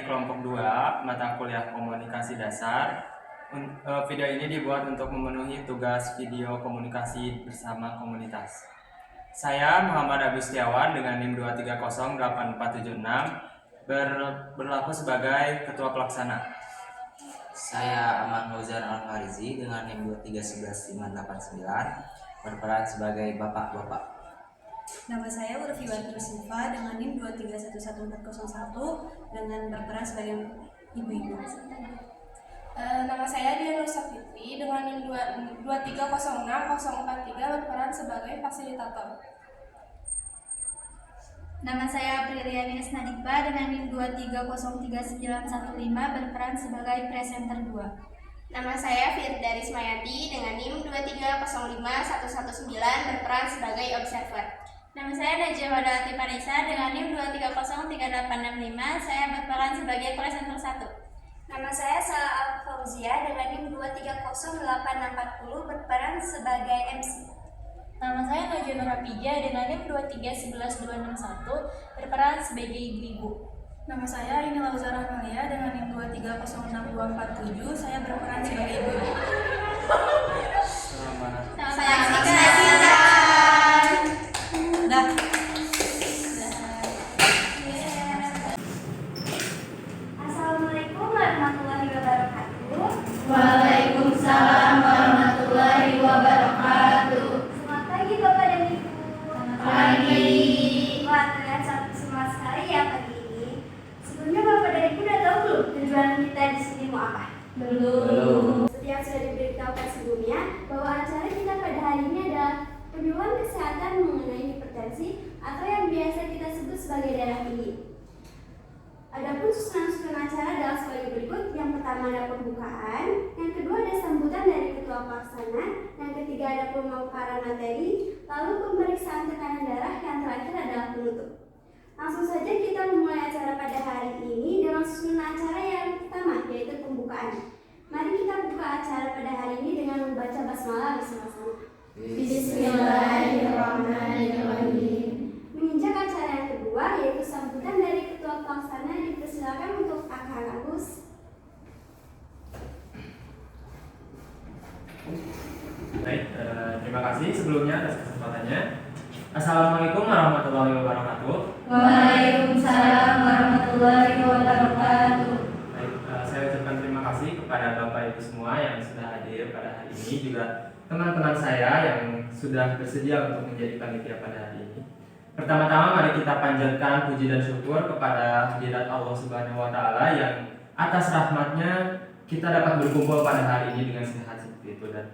dari kelompok 2 mata kuliah komunikasi dasar. Video ini dibuat untuk memenuhi tugas video komunikasi bersama komunitas. Saya Muhammad Agustiawan dengan NIM 2308476 berlaku sebagai ketua pelaksana. Saya Ahmad Fauzan Al-Farizi dengan NIM 2311589 berperan sebagai bapak-bapak. Nama saya Urfiwati Silva dengan NIM 2311401 dengan berperan sebagai ibu-ibu. Nama saya Dian Nusa Fitri dengan NIM 2306043 berperan sebagai fasilitator. Nama saya Apriliani Esnadipa dengan NIM 2303915 berperan sebagai presenter 2. Nama saya Firda Rismayati dengan NIM 2305119 berperan sebagai observer. Nama saya Najwa Wadawati Panisa dengan NIM 2303865, saya berperan sebagai presenter 1. Nama saya Salah Al-Fauzia dengan NIM 2308640 berperan sebagai MC. Nama saya Najwa Nurapija dengan NIM 2311261 berperan sebagai ibu-ibu. Nama saya Rini Lauzara Malia dengan NIM 2306247, saya berperan sebagai ibu-ibu. Assalamualaikum warahmatullahi wabarakatuh. Waalaikumsalam warahmatullahi wabarakatuh. Selamat pagi Bapak dan Ibu. Pagi. Wah, terlihat sangat semangat sekali ya pagi ini. Sebelumnya Bapak dan Ibu udah tahu belum tujuan kita di sini mau apa? Belum. Seperti yang sudah diberitahukan sebelumnya, bahwa acara kita pada hari ini adalah penyuluhan kesehatan mengenai hipertensi atau yang biasa kita sebut sebagai darah tinggi. Adapun susunan acara adalah sebagai berikut. Yang pertama ada pembukaan, yang kedua ada sambutan dari ketua pelaksana, yang ketiga ada pemaparan materi, lalu pemeriksaan tekanan darah, yang terakhir adalah penutup. Langsung saja kita memulai acara pada hari ini dengan susunan acara yang pertama, yaitu pembukaan. Mari kita buka acara pada hari ini dengan membaca basmalah bersama-sama. Bismillahirrahmanirrahim. Menginjak acara yang kedua, yaitu sambutan dari ketua pelaksana, dipersilakan untuk Akang Agus. Baik, terima kasih sebelumnya atas kesempatannya. Assalamualaikum warahmatullahi wabarakatuh. Waalaikumsalam warahmatullahi wabarakatuh. Baik, saya ucapkan terima kasih kepada Bapak Ibu semua yang sudah hadir pada hari ini, juga teman-teman saya yang sudah bersedia untuk menjadi panitia pada hari ini. Pertama-tama mari kita panjatkan puji dan syukur kepada hadirat Allah Subhanahu wa taala yang atas rahmatnya kita dapat berkumpul pada hari ini dengan sehat seperti itu, dan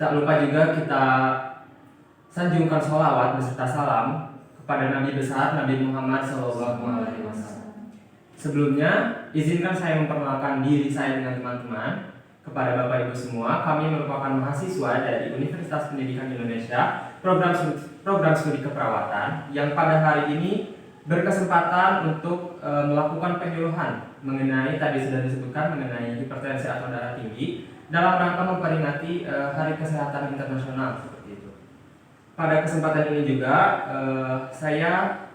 tak lupa juga kita sanjungkan sholawat beserta salam kepada Nabi besar Nabi Muhammad SAW. Sebelumnya, izinkan saya memperkenalkan diri saya dengan teman-teman. Kepada Bapak Ibu semua, kami merupakan mahasiswa dari Universitas Pendidikan Indonesia, program studi keperawatan, yang pada hari ini berkesempatan untuk melakukan penyuluhan mengenai, tadi sudah disebutkan, mengenai hipertensi atau darah tinggi dalam rangka memperingati Hari Kesehatan Internasional seperti itu. Pada kesempatan ini juga saya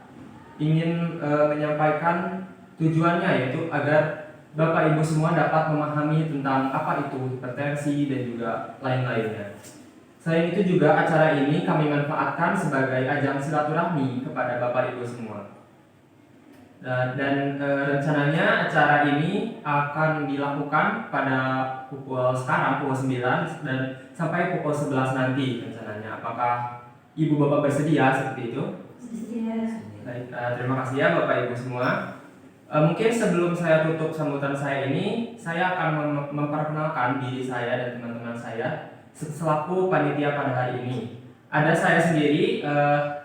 ingin menyampaikan tujuannya, yaitu agar Bapak Ibu semua dapat memahami tentang apa itu hipertensi dan juga lain-lainnya. Selain itu juga acara ini kami manfaatkan sebagai ajang silaturahmi kepada Bapak Ibu semua. Dan rencananya acara ini akan dilakukan pada pukul 9 dan sampai pukul 11 nanti rencananya. Apakah Ibu Bapak bersedia seperti itu? Bersedia. Baik, terima kasih ya Bapak Ibu semua. Mungkin sebelum saya tutup sambutan saya ini, saya akan memperkenalkan diri saya dan teman-teman saya selaku panitia pada hari ini. Ada saya sendiri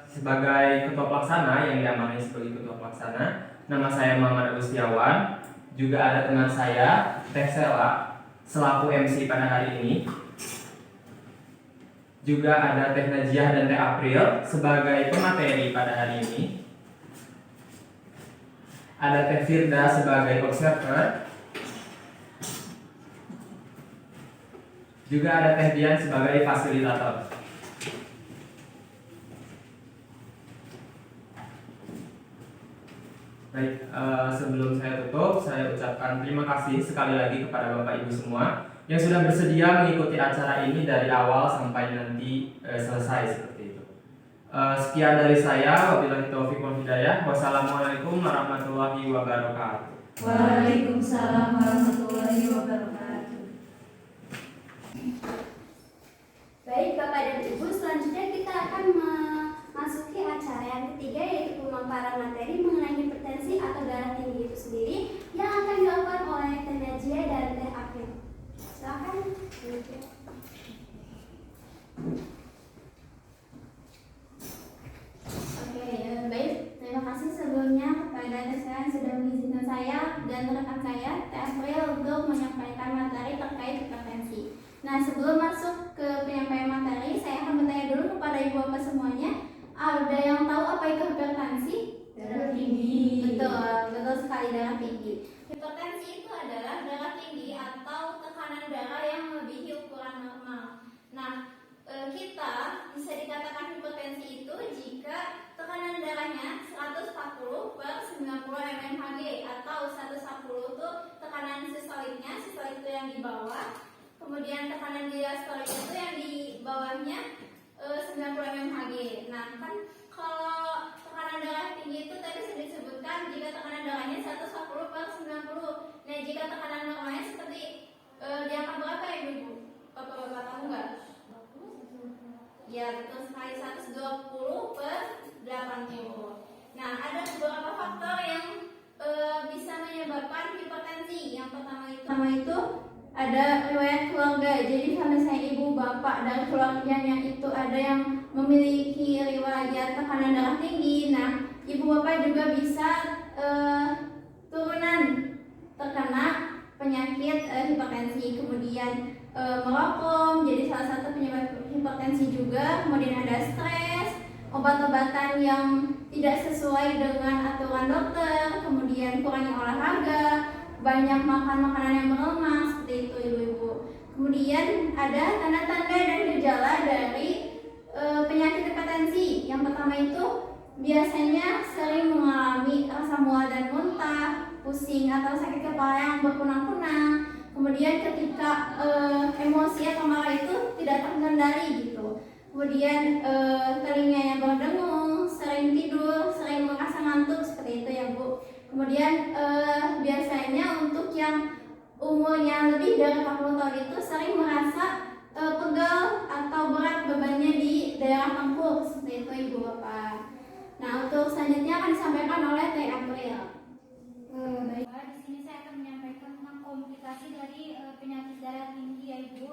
sebagai ketua pelaksana yang diamanai sebagai ketua pelaksana. Nama saya Muhammad Agustiawan. Juga ada teman saya Teh Sela selaku MC pada hari ini. Juga ada Teh Najiah dan Teh April sebagai pemateri pada hari ini. Ada Teh Firda sebagai observer. Juga ada Teh Dian sebagai fasilitator. Baik, sebelum saya tutup, saya ucapkan terima kasih sekali lagi kepada Bapak Ibu semua yang sudah bersedia mengikuti acara ini dari awal sampai nanti selesai seperti itu. Sekian dari saya, wabillahi taufiq wal hidayah. Wassalamualaikum warahmatullahi wabarakatuh. Waalaikumsalam warahmatullahi wabarakatuh. Baik Bapak dan Ibu, selanjutnya kita akan memasuki acara yang ketiga, yaitu pemaparan materi mengenai hipertensi atau darah tinggi itu sendiri yang akan dilakukan oleh Teh Najia dan Teh April. Silakan. Oke, baik. Terima kasih sebelumnya kepada Teh yang sudah mengizinkan saya dan rekan saya, Teh April, untuk menyampaikan materi terkait hipertensi. Nah, sebelum masuk ke penyampaian materi, saya akan bertanya dulu kepada Ibu Bapak semuanya. Ada yang tahu apa itu hipertensi? Darah tinggi. Betul sekali, darah tinggi. Hipertensi itu adalah darah tinggi atau tekanan darah yang melebihi ukuran normal. Nah, kita bisa dikatakan hipertensi itu jika tekanan darahnya 140 per 90 mmHg atau 110 itu tekanan sistoliknya, sistolik itu yang di bawah, kemudian tekanan diastoliknya itu yang di bawahnya 90 mmHg. Nah, kan kalau tekanan darah tinggi itu tadi sudah disebutkan jika tekanan darahnya 110 per 90. Nah, jika tekanan normalnya seperti di angka berapa ya Ibu? Bapak-bapak tahu nggak? Ya, betul sekali, 120 per 80. Nah, ada beberapa faktor yang bisa menyebabkan hipertensi. Yang pertama itu ada riwayat keluarga. Jadi kalau misalnya ibu bapak dan keluarganya itu ada yang memiliki riwayat tekanan darah tinggi, nah ibu bapak juga bisa turunan terkena penyakit hipertensi. Kemudian merokok jadi salah satu penyebab hipertensi juga. Kemudian ada stres, obat-obatan yang tidak sesuai dengan aturan dokter, kemudian kurangnya olahraga, banyak makan makanan yang berlemak, seperti itu ibu-ibu. Kemudian ada tanda-tanda dan gejala dari penyakit hipertensi. Yang pertama itu biasanya sering mengalami rasa mual dan muntah, pusing atau sakit kepala yang berkunang-kunang. Kemudian ketika emosi atau marah itu tidak terkendali gitu. Kemudian telinganya berdengung, sering tidur, sering merasa ngantuk, seperti itu ya Bu. Kemudian biasanya untuk yang umurnya lebih dari 40 tahun itu sering merasa pegal atau berat bebannya di daerah tengkuk, seperti itu Ibu Bapak. Nah, untuk selanjutnya akan disampaikan oleh Teh April. Baik, di sini saya akan menyampaikan tentang komplikasi dari penyakit darah tinggi ya Ibu.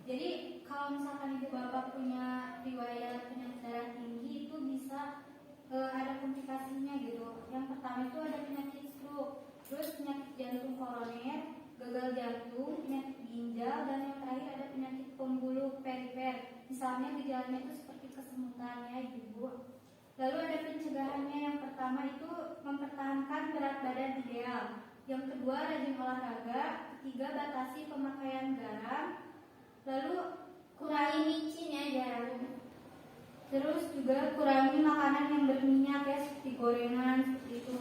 Jadi kalau misalkan Ibu Bapak punya riwayat penyakit darah tinggi itu bisa ada komplikasinya gitu. Yang pertama itu ada penyakit stroke, terus penyakit jantung koroner, gagal jantung, penyakit ginjal, dan yang terakhir ada penyakit pembuluh perifer. Misalnya gejalanya itu seperti kesemutan ya Ibu. Lalu ada pencegahannya. Yang pertama itu mempertahankan berat badan ideal. Yang kedua rajin olahraga. Ketiga batasi pemakaian garam. Lalu kurangi micin ya garam. Terus juga kurangi makanan yang berminyak ya seperti gorengan seperti itu.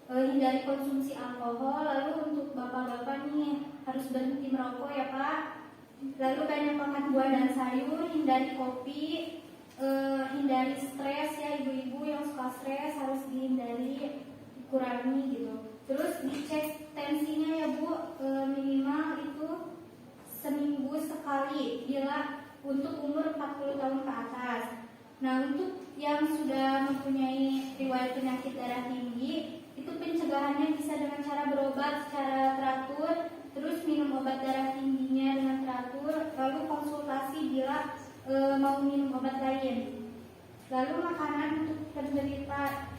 Hindari konsumsi alkohol. Lalu untuk bapak-bapak nih harus berhenti merokok ya Pak. Lalu banyak makan buah dan sayur. Hindari kopi. Hindari stres ya ibu-ibu yang suka stres harus dihindari, dikurangi gitu. Terus dicek tensinya ya Bu, minimal itu seminggu sekali bila untuk umur 40 tahun ke atas. Nah, untuk yang sudah mempunyai riwayat penyakit darah tinggi itu pencegahannya bisa dengan cara berobat secara teratur, terus minum obat darah tingginya dengan teratur, lalu konsultasi bila mau minum obat lain. Lalu makanan untuk penderita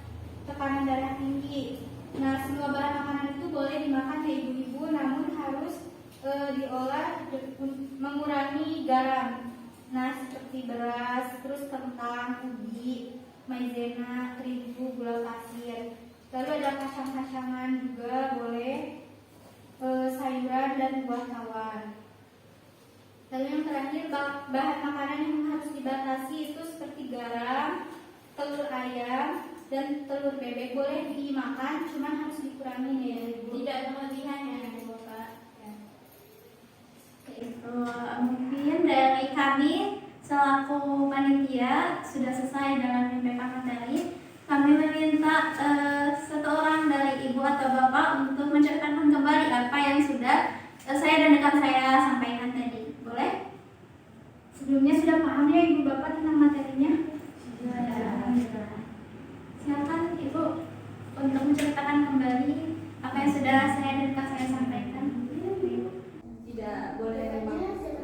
tekanan darah tinggi. Nah, semua barang makanan itu boleh dimakan ya ibu-ibu, namun harus diolah mengurangi garam. Nah, seperti beras, terus kentang, ubi, maizena, terigu, gula pasir. Lalu ada kacang-kacangan juga boleh, sayuran dan buah tawar. Lalu yang terakhir bahan makanan yang harus dibatasi itu seperti garam, telur ayam, dan telur telur bebek boleh dimakan, cuman harus dikurangi ya Ibu. Tidak berlebihan ya Ibu Bapak. Ya. Itu mungkin dari kami selaku panitia sudah selesai dalam menyampaikan materi. Kami meminta satu orang dari ibu atau bapak untuk menceritakan kembali apa yang sudah saya dan rekan saya sampaikan tadi. Boleh? Sebelumnya sudah paham ya Ibu Bapak tentang materinya? Sudah. Silakan Ibu untuk menceritakan kembali apa yang sudah saya dan rekan saya sampaikan. Tidak boleh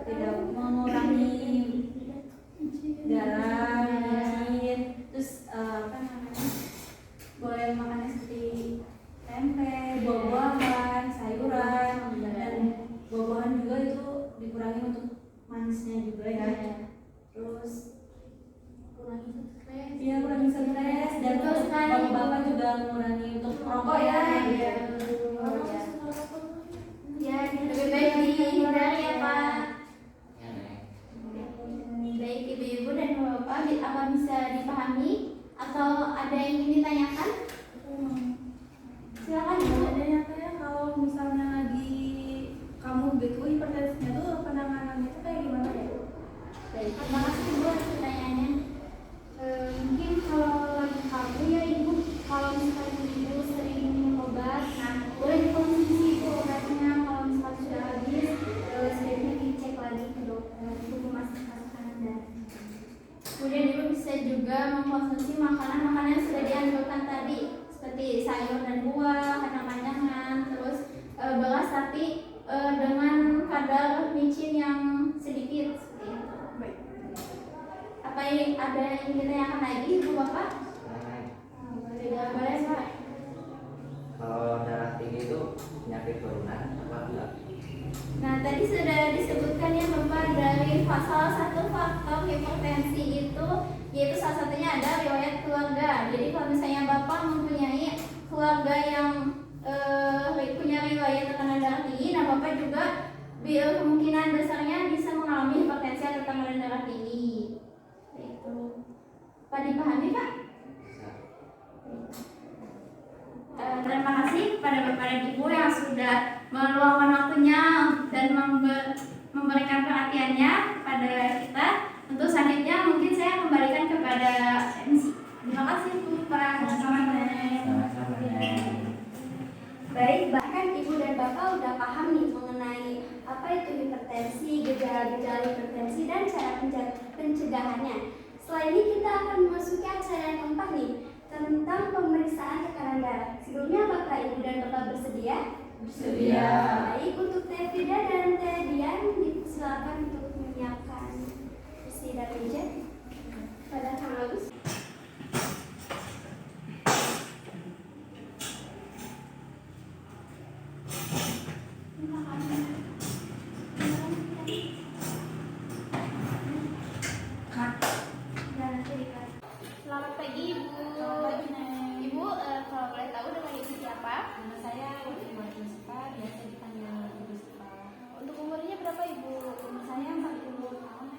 tidak mengurangi garam, micin, terus boleh makannya seperti tempe, buah-buahan, sayuran, dan buah-buahan juga itu dikurangi untuk manisnya juga ya. Terus kurangi stres dan untuk bapak-bapak juga mengurangi untuk merokok ya. Ya, lebih baik dihindari ya Pak. Ya, Neng. Baik ibu-ibu dan bapak, apa bisa dipahami atau ada yang ingin ditanyakan? Silakan Ibu. Adanya kayak kalau misalnya lagi kamu gitu hipertensinya tuh penanganannya tuh kayak gimana ya? Baik, terima kasih Ibu atas pertanyaannya. Mungkin kalau lagi kamu ya Ibu, kalau misalnya Ibu sering minum obat, nah boleh dikonsumsi Ibu obatnya. Kalau misalnya sudah habis, sebaiknya dicek lagi ke dokter untuk memastikan Anda. Kemudian Ibu bisa juga mengkonsumsi makanan-makanan yang sudah dianjurkan tadi, seperti sayur dan buah, kacang-kacangan, terus beras tapi dengan kadar micin yang sedikit seperti itu. Baik. Apa yang ada yang ingin ditanyakan lagi Ibu Bapak? Tidak boleh Pak. Kalau darah tinggi itu penyakit turunan apa enggak? Nah tadi sudah disebutkan ya Bapak dari salah satu faktor hipertensi itu yaitu salah satunya ada riwayat keluarga. Jadi kalau misalnya Bapak mempunyai keluarga yang punya riwayat tekanan darah tinggi, nah Bapak juga kemungkinan besarnya bisa mengalami hipertensi atau tekanan darah tinggi. Itu. Pak dipahami Pak? Bisa. Terima kasih kepada Bapak dan Ibu yang sudah meluangkan waktunya dan memberikan perhatiannya kepada kita. Untuk selanjutnya mungkin saya kembalikan kepada MC. Terima kasih Bu Pak. Sama-sama, Neng. Baik, bahkan Ibu dan Bapak udah paham nih mengenai apa itu hipertensi, gejala-gejala hipertensi, dan cara pencegahannya. Setelah ini kita akan memasuki acara yang keempat nih, tentang pemeriksaan tekanan darah. Sebelumnya Bapak, Ibu, dan Bapak bersedia? Bersedia. Baik, untuk Teh Frida dan Teh Dian, silakan untuk menyiapkan kursi dan meja pada Kang Agus. Selamat pagi Ibu. Ibu, kalau boleh tahu dengan Ibu siapa? Nama saya Ibu Puspa, biasa dipanggil Ibu Puspa. Untuk umurnya berapa Ibu? Umur saya 40 tahun.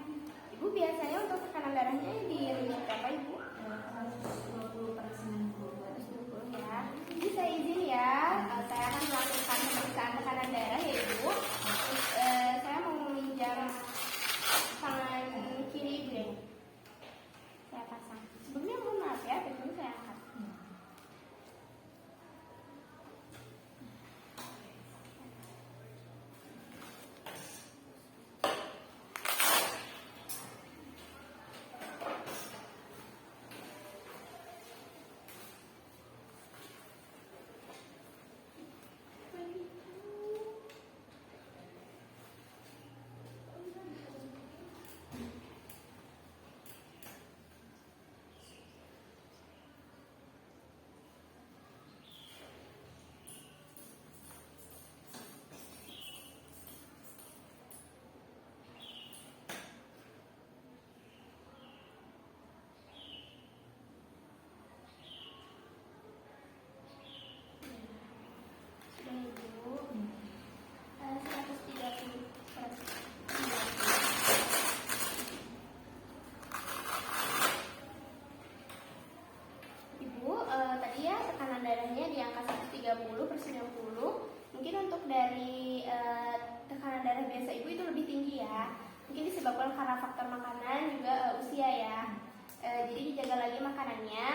Ibu biasanya untuk tekanan darahnya di range berapa Ibu? 120/90. Ya. Jadi saya izin ya, saya akan melakukan pemeriksaan tekanan darah ya Ibu. Saya mau meminjam tangan kiri Ibu ya. Saya pasang. Sebelumnya mohon maaf ya, tentu saya angkat. tekanan darahnya di angka 130/90. Mungkin untuk dari tekanan darah biasa ibu itu lebih tinggi ya. Mungkin disebabkan karena faktor makanan juga usia ya. Jadi dijaga lagi makanannya,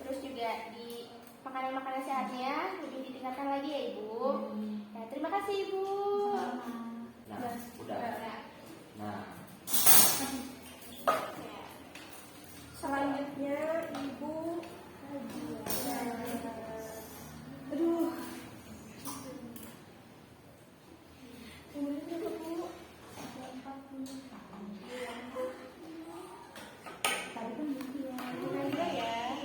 terus juga di makanan-makanan sehatnya lebih ditingkatkan lagi ya ibu. Ya, terima kasih ibu. Nah, udah. Nah, Ya. Selanjutnya ibu. Aduh. Umurnya berapa, Bu? 40 tahun. Tadi kan gitu ya. Juga ya.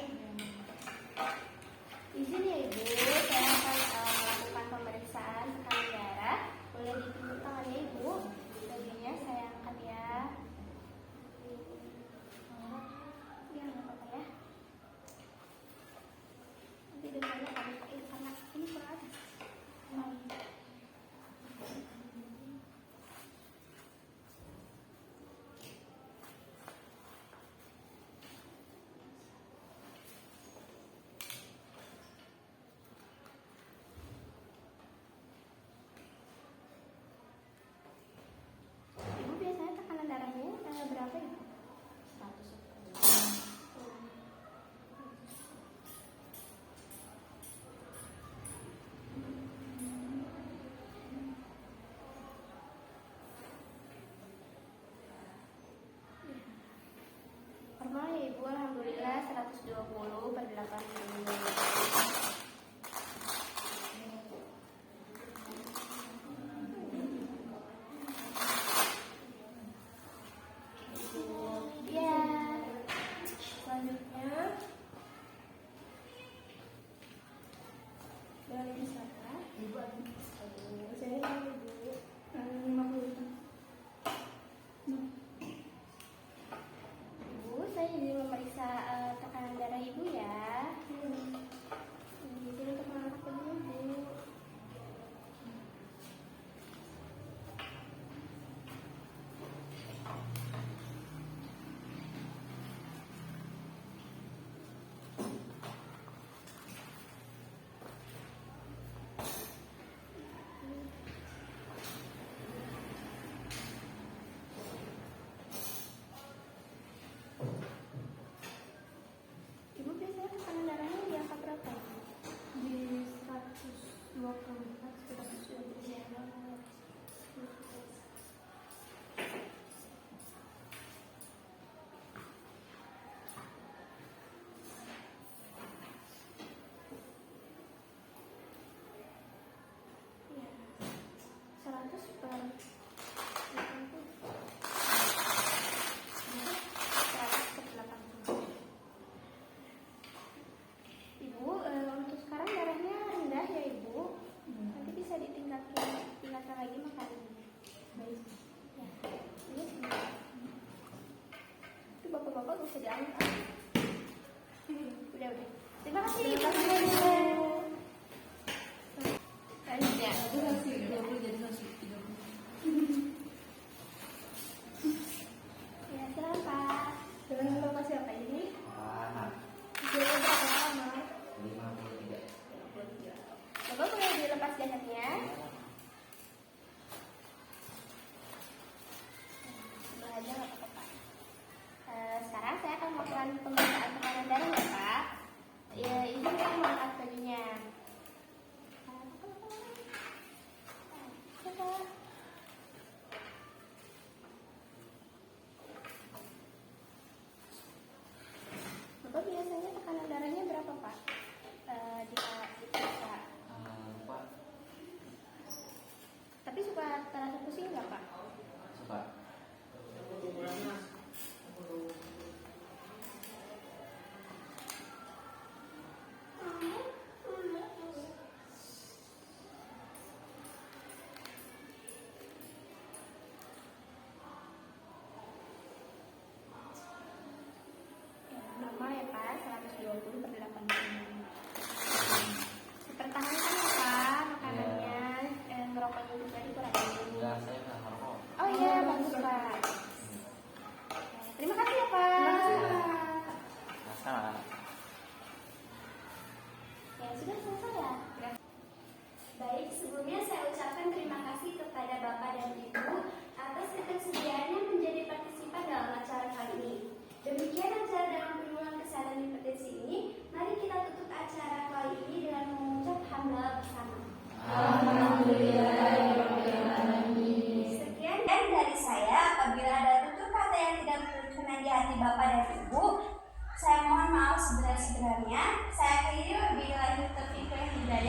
Izin ya ibu, saya akan melakukan pemeriksaan tekanan darah. Boleh ditunjuk tangannya ibu. Bajunya saya angkat ya. Ya nggak apa-apa ya. Nanti depannya kami pakai karena ini kurang atas. Ibu biasanya tekanan darahnya berapa ya? 110. Normal ya ibu, alhamdulillah 120/80. Ya, selanjutnya dari siapa? Ibu. Saya tahu ibu. 50. Ibu, saya jadi memeriksa tekanan darah ibu ya. Jadi untuk mengangkat dulu ibu. Ibu biasanya tekanan darahnya di angka berapa? Di 124, 124. Ya, 100/80. 100/80. Ibu, untuk sekarang darahnya rendah ya ibu. Nanti bisa tingkatkan lagi makanannya. Baik. Ya, ini sebentar. Itu bapak-bapak gak usah diangkat. Udah. Terima kasih ibu. Selanjutnya. Itu masih 30 jadi 130. Ya, silakan Pak. Dengan bapak siapa ini? anak Usianya berapa lama? 53. Bapak boleh dilepas jaketnya. Sebelah aja nggak apa-apa Pak. Sekarang saya akan melakukan pemeriksaan tekanan darah ya Pak. Ya, izin Pak mengangkat bajunya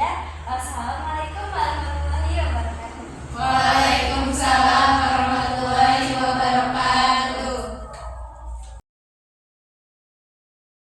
saja.